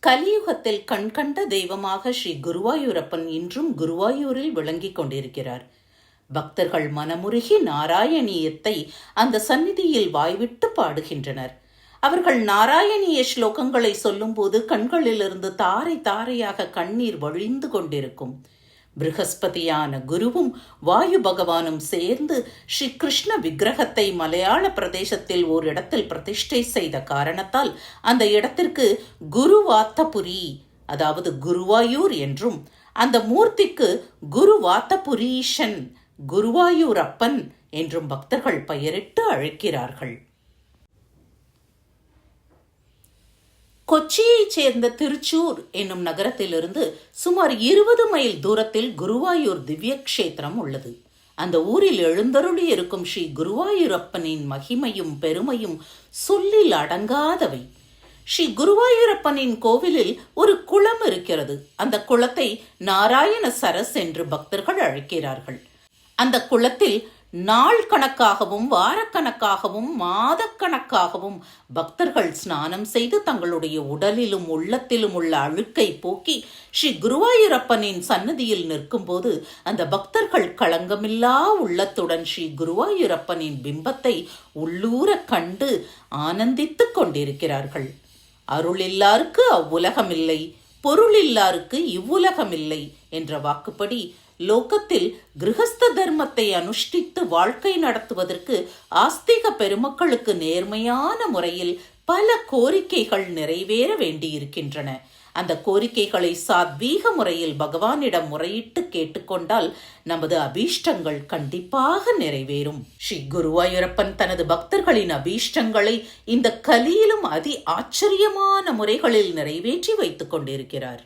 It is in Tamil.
கலியுகத்தில் கண்கண்ட தெய்வமாக ஸ்ரீ குருவாயூரப்பன் இன்றும் குருவாயூரில் விளங்கிக் கொண்டிருக்கிறார். பக்தர்கள் மனமுருகி நாராயணியத்தை அந்த சந்நிதியில் வாய்விட்டு பாடுகின்றனர். அவர்கள் நாராயணிய ஸ்லோகங்களை சொல்லும்போது கண்களிலிருந்து தாரை தாரையாக கண்ணீர் வழிந்து கொண்டிருக்கும். பிருகஸ்பதியான குருவும் வாயு பகவானும் சேர்ந்து ஸ்ரீ கிருஷ்ண விக்கிரகத்தை மலையாள பிரதேசத்தில் ஓரிடத்தில் பிரதிஷ்டை செய்த காரணத்தால் அந்த இடத்திற்கு குருவாத்தபுரி, அதாவது குருவாயூர் என்றும், அந்த மூர்த்திக்கு குருவாத்தபுரீஷன், குருவாயூரப்பன் என்றும் பக்தர்கள் பெயரிட்டு அழைக்கிறார்கள். கொச்சியைச் சேர்ந்த திருச்சூர் என்னும் நகரத்திலிருந்து சுமார் 20 மைல் தூரத்தில் குருவாயூர் திவ்ய கஷேத்திரம் உள்ளது. அந்த ஊரில் எழுந்தருளி இருக்கும் ஸ்ரீ குருவாயூரப்பனின் மகிமையும் பெருமையும் சொல்லில் அடங்காதவை. ஸ்ரீ குருவாயூரப்பனின் கோவிலில் ஒரு குளம் இருக்கிறது. அந்த குளத்தை நாராயண சரஸ் என்று பக்தர்கள் அழைக்கிறார்கள். அந்த குளத்தில் நாள் கணக்காகவும் வாரக்கணக்காகவும் மாதக்கணக்காகவும் பக்தர்கள் ஸ்நானம் செய்து தங்களுடைய உடலிலும் உள்ளத்திலும் உள்ள அழுக்கை போக்கி ஸ்ரீ குருவாயூரப்பனின் சன்னதியில் நிற்கும் போது அந்த பக்தர்கள் களங்கமில்லா உள்ளத்துடன் ஸ்ரீ குருவாயூரப்பனின் பிம்பத்தை உள்ளூர கண்டு ஆனந்தித்துக் கொண்டிருக்கிறார்கள். அருளில்லாருக்கு அவ்வுலகமில்லை, பொருளில்லாருக்கு இவ்வுலகமில்லை என்ற வாக்குப்படி லோகத்தில் கிரகஸ்த தர்மத்தை அனுஷ்டித்து வாழ்க்கை நடத்துவதற்கு ஆஸ்திக பெருமக்களுக்கு நேர்மையான முறையில் பல கோரிக்கைகள் நிறைவேற வேண்டியிருக்கின்றன. அந்த கோரிக்கைகளை சாத்வீக முறையில் பகவானிடம் முறையிட்டு கேட்டுக்கொண்டால் நமது அபீஷ்டங்கள் கண்டிப்பாக நிறைவேறும். ஸ்ரீ குருவாயூரப்பன் தனது பக்தர்களின் அபீஷ்டங்களை இந்த கலியிலும் அதி ஆச்சரியமான முறைகளில் நிறைவேற்றி வைத்துக் கொண்டிருக்கிறார்.